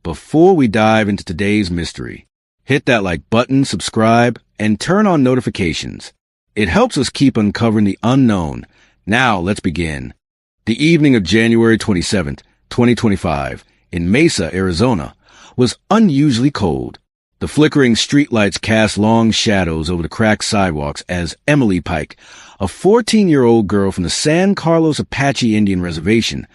before we dive into today's mystery, hit that like button, subscribe, and turn on notifications. It helps us keep uncovering the unknown. Now, let's begin. The evening of January 27th, 2025, in Mesa, Arizona, was unusually cold. The flickering streetlights cast long shadows over the cracked sidewalks as Emily Pike, a 14-year-old girl from the San Carlos Apache Indian Reservation,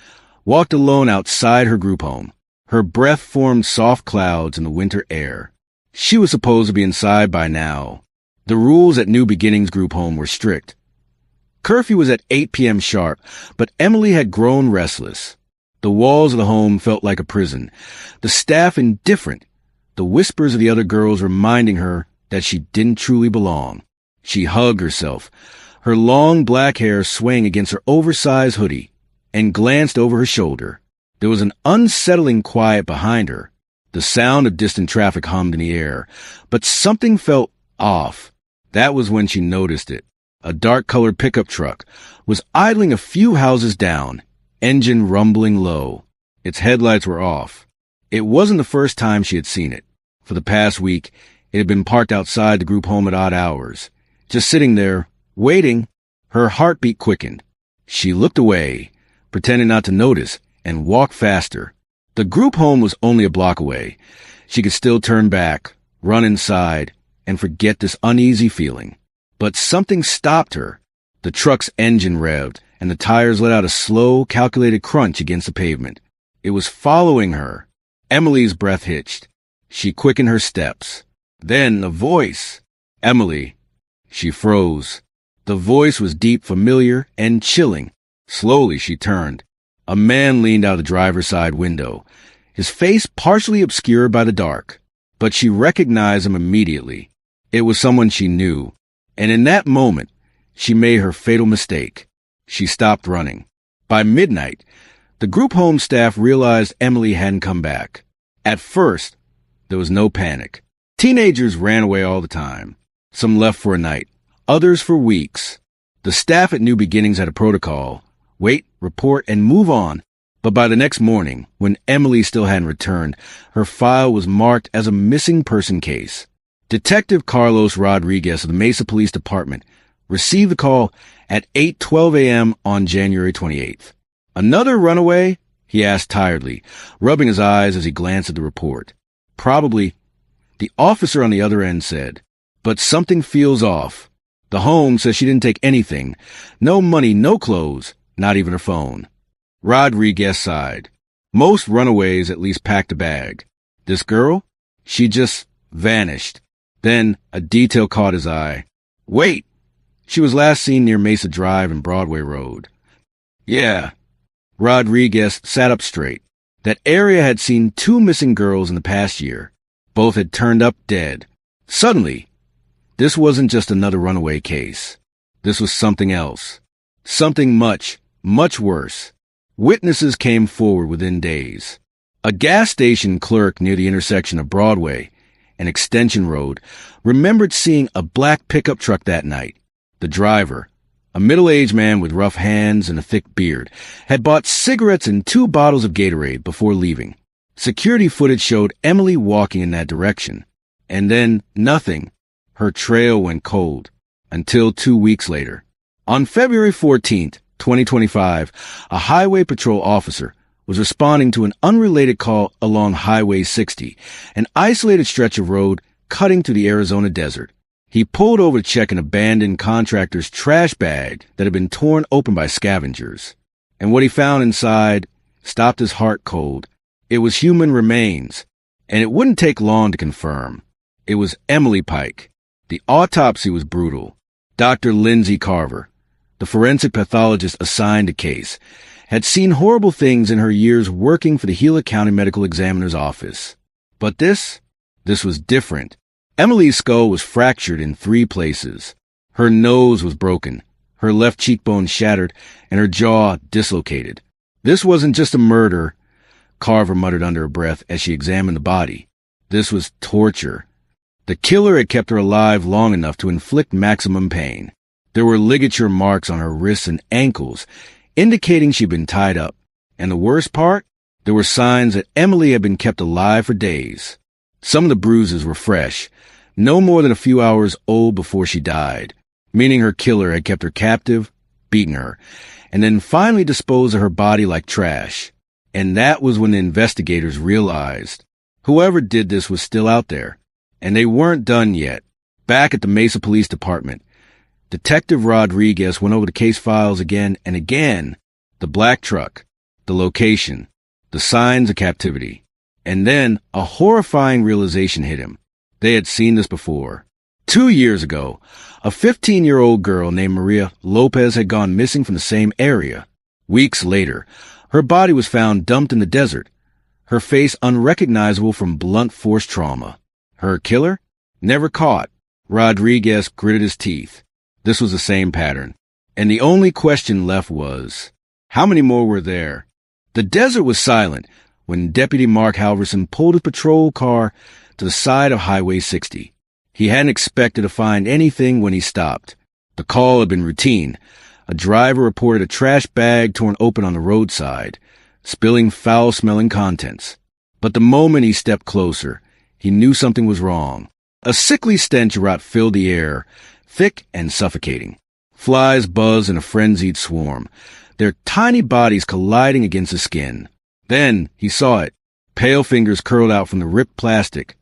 walked alone outside her group home. Her breath formed soft clouds in the winter air. She was supposed to be inside by now. The rules at New Beginnings group home were strict. Curfew was at 8 p.m. sharp, but Emily had grown restless. The walls of the home felt like a prison, the staff indifferent, the whispers of the other girls reminding her that she didn't truly belong. She hugged herself, her long black hair swaying against her oversized hoodie, and glanced over her shoulder. There was an unsettling quiet behind her. The sound of distant traffic hummed in the air, but something felt off. That was when she noticed it. A dark-colored pickup truck was idling a few houses down, engine rumbling low. Its headlights were off. It wasn't the first time she had seen it. For the past week, it had been parked outside the group home at odd hours. Just sitting there, waiting, her heartbeat quickened. She looked away, pretending not to notice, and walked faster. The group home was only a block away. She could still turn back, run inside, and forget this uneasy feeling. But something stopped her. The truck's engine revved, and the tires let out a slow, calculated crunch against the pavement. It was following her. Emily's breath hitched. She quickened her steps. Then a voice. Emily. She froze. The voice was deep, familiar, and chilling. Slowly she turned. A man leaned out the driver's side window, his face partially obscured by the dark. But she recognized him immediately. It was someone she knew. And in that moment, she made her fatal mistake. She stopped running. By midnight, the group home staff realized Emily hadn't come back. At first, there was no panic. Teenagers ran away all the time. Some left for a night, others for weeks. The staff at New Beginnings had a protocol: wait, report, and move on. But by the next morning, when Emily still hadn't returned, her file was marked as a missing person case. Detective Carlos Rodriguez of the Mesa Police Department received the call at 8:12 a.m. on January 28th. Another runaway? He asked tiredly, rubbing his eyes as he glanced at the report. Probably, the officer on the other end said, but something feels off. The home says she didn't take anything. No money, no clothes, not even her phone. Rodriguez sighed. Most runaways at least packed a bag. This girl? She just vanished. Then a detail caught his eye. Wait! She was last seen near Mesa Drive and Broadway Road. Yeah. Rodriguez sat up straight. That area had seen 2 missing girls in the past year. Both had turned up dead. Suddenly, this wasn't just another runaway case. This was something else. Something much, much worse. Witnesses came forward within days. A gas station clerk near the intersection of Broadway and Extension Road remembered seeing a black pickup truck that night. The driver, a middle-aged man with rough hands and a thick beard, had bought cigarettes and 2 bottles of Gatorade before leaving. Security footage showed Emily walking in that direction. And then nothing. Her trail went cold. Until 2 weeks later. On February 14th, 2025, a highway patrol officer was responding to an unrelated call along Highway 60, an isolated stretch of road cutting through the Arizona desert. He pulled over to check an abandoned contractor's trash bag that had been torn open by scavengers. And what he found inside stopped his heart cold. It was human remains, and it wouldn't take long to confirm. It was Emily Pike. The autopsy was brutal. Dr. Lindsay Carver, the forensic pathologist assigned to case, had seen horrible things in her years working for the Gila County Medical Examiner's office. But this was different. Emily's skull was fractured in 3 places. Her nose was broken, her left cheekbone shattered, and her jaw dislocated. This wasn't just a murder, Carver muttered under her breath as she examined the body. This was torture. The killer had kept her alive long enough to inflict maximum pain. There were ligature marks on her wrists and ankles, indicating she'd been tied up. And the worst part? There were signs that Emily had been kept alive for days. Some of the bruises were fresh, no more than a few hours old before she died, meaning her killer had kept her captive, beaten her, and then finally disposed of her body like trash. And that was when the investigators realized whoever did this was still out there. And they weren't done yet. Back at the Mesa Police Department, Detective Rodriguez went over the case files again and again. The black truck, the location, the signs of captivity. And then a horrifying realization hit him. They had seen this before. 2 years ago, a 15-year-old girl named Maria Lopez had gone missing from the same area. Weeks later, her body was found dumped in the desert, her face unrecognizable from blunt force trauma. Her killer? Never caught. Rodriguez gritted his teeth. This was the same pattern. And the only question left was, how many more were there? The desert was silent when Deputy Mark Halverson pulled his patrol car to the side of Highway 60. He hadn't expected to find anything when he stopped. The call had been routine. A driver reported a trash bag torn open on the roadside, spilling foul-smelling contents. But the moment he stepped closer, he knew something was wrong. A sickly stench of rot filled the air, thick and suffocating. Flies buzzed in a frenzied swarm, their tiny bodies colliding against the skin. Then he saw it. Pale fingers curled out from the ripped plastic,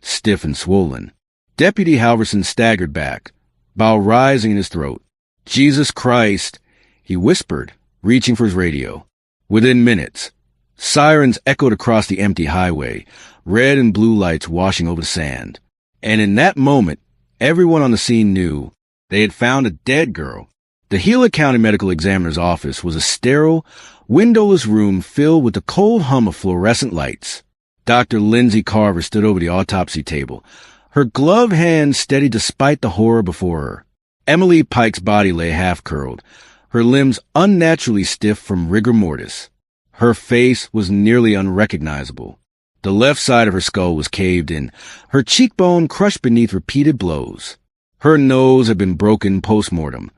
stiff and swollen. Deputy Halverson staggered back, bile rising in his throat. Jesus Christ, he whispered, reaching for his radio. Within minutes, sirens echoed across the empty highway, red and blue lights washing over the sand. And in that moment, everyone on the scene knew they had found a dead girl. The Gila County Medical Examiner's office was a sterile, windowless room filled with the cold hum of fluorescent lights. Dr. Lindsay Carver stood over the autopsy table, her gloved hand steady despite the horror before her. Emily Pike's body lay half-curled, her limbs unnaturally stiff from rigor mortis. Her face was nearly unrecognizable. The left side of her skull was caved in, her cheekbone crushed beneath repeated blows. Her nose had been broken post-mortem,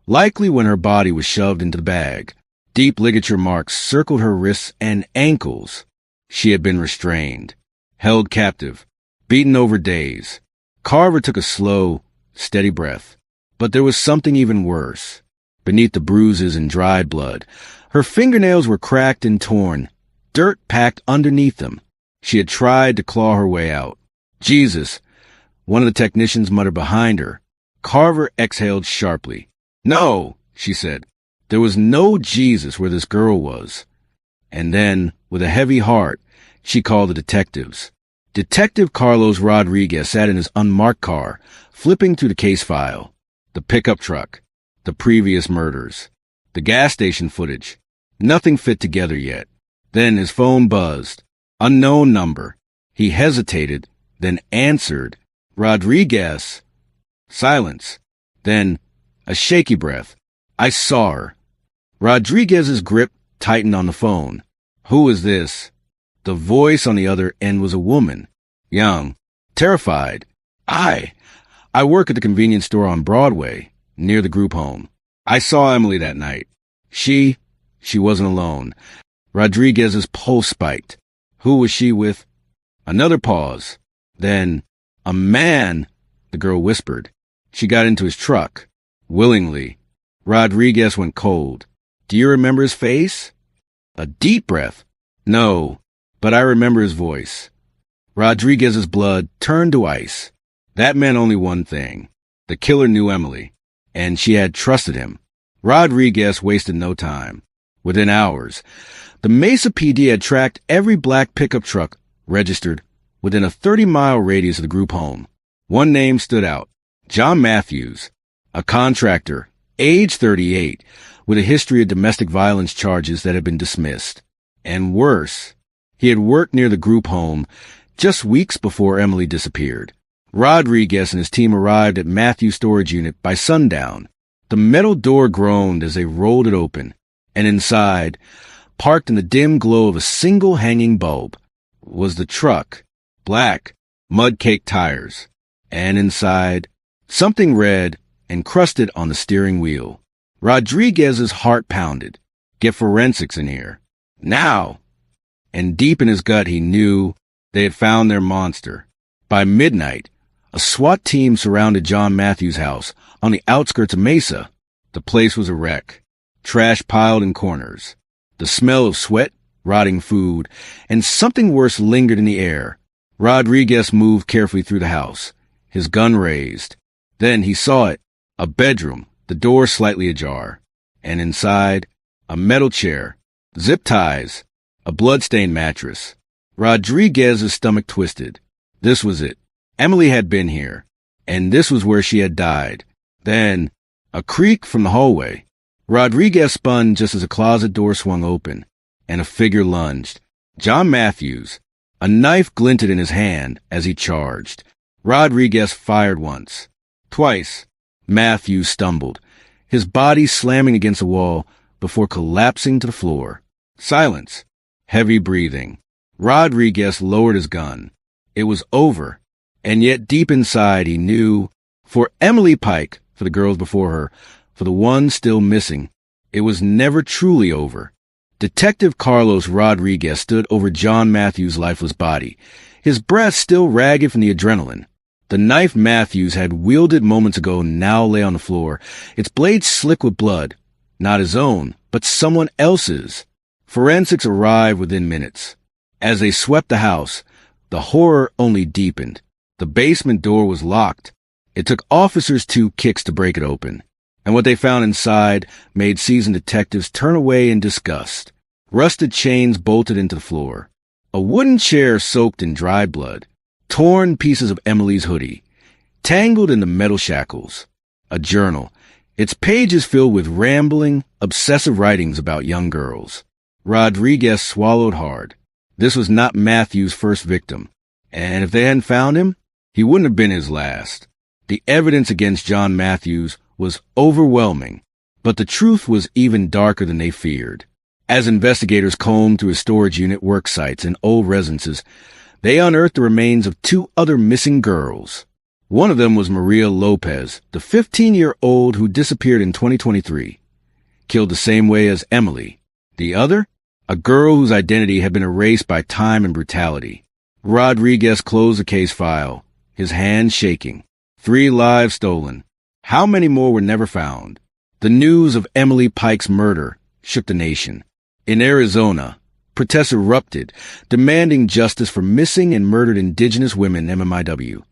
likely when her body was shoved into the bag. Deep ligature marks circled her wrists and ankles. She had been restrained, held captive, beaten over days. Carver took a slow, steady breath. But there was something even worse. Beneath the bruises and dried blood, her fingernails were cracked and torn, dirt packed underneath them. She had tried to claw her way out. Jesus, one of the technicians muttered behind her. Carver exhaled sharply. No, she said. There was no Jesus where this girl was. And then, with a heavy heart, she called the detectives. Detective Carlos Rodriguez sat in his unmarked car, flipping through the case file. The pickup truck, the previous murders, the gas station footage. Nothing fit together yet. Then his phone buzzed. Unknown number. He hesitated, then answered. Rodriguez. Silence. Then a shaky breath. I saw her. Rodriguez's grip tightened on the phone. Who is this? The voice on the other end was a woman. Young. Terrified. I work at the convenience store on Broadway, near the group home. I saw Emily that night. She wasn't alone. Rodriguez's pulse spiked. Who was she with? Another pause. Then, a man, the girl whispered. She got into his truck. Willingly. Rodriguez went cold. Do you remember his face? A deep breath. No, but I remember his voice. Rodriguez's blood turned to ice. That meant only one thing. The killer knew Emily, and she had trusted him. Rodriguez wasted no time. Within hours, the Mesa PD had tracked every black pickup truck registered within a 30-mile radius of the group home. One name stood out. John Matthews, a contractor, age 38, with a history of domestic violence charges that had been dismissed. And worse, he had worked near the group home just weeks before Emily disappeared. Rodriguez and his team arrived at Matthew's storage unit by sundown. The metal door groaned as they rolled it open, and inside, parked in the dim glow of a single hanging bulb, was the truck, black, mud-caked tires, and inside, something red encrusted on the steering wheel. Rodriguez's heart pounded. Get forensics in here. Now! and deep in his gut he knew they had found their monster. By midnight, a SWAT team surrounded John Matthews' house on the outskirts of Mesa. The place was a wreck, trash piled in corners. The smell of sweat, rotting food, and something worse lingered in the air. Rodriguez moved carefully through the house, his gun raised. Then he saw it, a bedroom, the door slightly ajar, and inside, a metal chair, zip ties, a blood-stained mattress. Rodriguez's stomach twisted. This was it. Emily had been here, and this was where she had died. Then, a creak from the hallway. Rodriguez spun just as a closet door swung open, and a figure lunged. John Matthews. A knife glinted in his hand as he charged. Rodriguez fired once. Twice. Matthews stumbled, his body slamming against the wall before collapsing to the floor. Silence. Heavy breathing. Rodriguez lowered his gun. It was over, and yet deep inside he knew, for Emily Pike, for the girls before her, for the one still missing, it was never truly over. Detective Carlos Rodriguez stood over John Matthews' lifeless body, his breath still ragged from the adrenaline. The knife Matthews had wielded moments ago now lay on the floor, its blade slick with blood. Not his own, but someone else's. Forensics arrived within minutes. As they swept the house, the horror only deepened. The basement door was locked. It took officers 2 kicks to break it open, and what they found inside made seasoned detectives turn away in disgust. Rusted chains bolted into the floor, a wooden chair soaked in dried blood, torn pieces of Emily's hoodie, tangled in the metal shackles, a journal, its pages filled with rambling, obsessive writings about young girls. Rodriguez swallowed hard. This was not Matthew's first victim, and if they hadn't found him, he wouldn't have been his last. The evidence against John Matthews was overwhelming, but the truth was even darker than they feared. As investigators combed through his storage unit, work sites, and old residences, they unearthed the remains of 2 other missing girls. One of them was Maria Lopez, the 15-year-old who disappeared in 2023, killed the same way as Emily. The other, a girl whose identity had been erased by time and brutality. Rodriguez closed the case file, his hands shaking. 3 lives stolen. How many more were never found? The news of Emily Pike's murder shook the nation. In Arizona, protests erupted, demanding justice for missing and murdered indigenous women MMIW.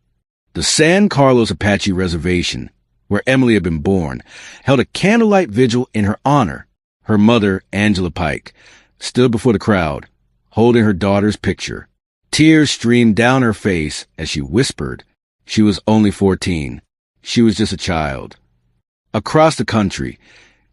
The San Carlos Apache Reservation, where Emily had been born, held a candlelight vigil in her honor. Her mother, Angela Pike, stood before the crowd, holding her daughter's picture. Tears streamed down her face as she whispered. She was only 14. She was just a child. Across the country,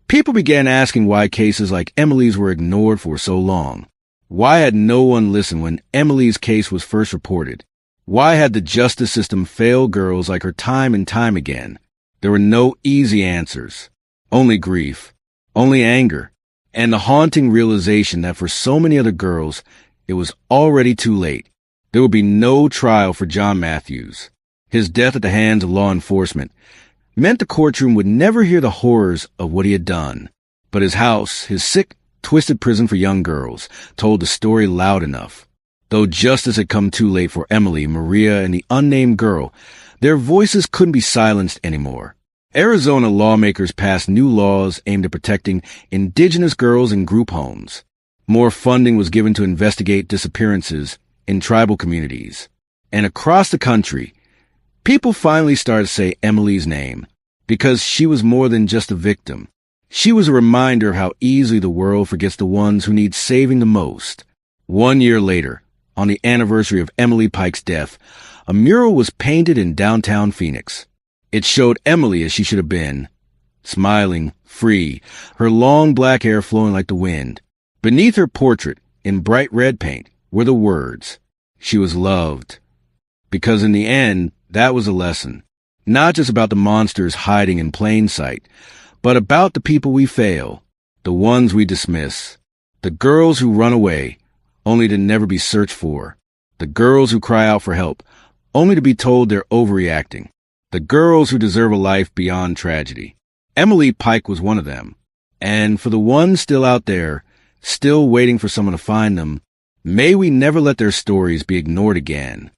people began asking why cases like Emily's were ignored for so long. Why had no one listened when Emily's case was first reported? Why had the justice system failed girls like her time and time again? There were no easy answers. Only grief. Only anger. And the haunting realization that for so many other girls, it was already too late. There would be no trial for John Matthews. His death at the hands of law enforcement meant the courtroom would never hear the horrors of what he had done. But his house, his sick, twisted prison for young girls, told the story loud enough. Though justice had come too late for Emily, Maria, and the unnamed girl, their voices couldn't be silenced anymore. Arizona lawmakers passed new laws aimed at protecting indigenous girls in group homes. More funding was given to investigate disappearances in tribal communities. And across the country, people finally started to say Emily's name, because she was more than just a victim. She was a reminder of how easily the world forgets the ones who need saving the most. 1 year later, on the anniversary of Emily Pike's death, a mural was painted in downtown Phoenix. It showed Emily as she should have been, smiling, free, her long black hair flowing like the wind. Beneath her portrait, in bright red paint, were the words, "She was loved." Because in the end, that was a lesson. Not just about the monsters hiding in plain sight, but about the people we fail, the ones we dismiss, the girls who run away, only to never be searched for, the girls who cry out for help, only to be told they're overreacting, the girls who deserve a life beyond tragedy. Emily Pike was one of them. And for the ones still out there, still waiting for someone to find them, May we never let their stories be ignored again.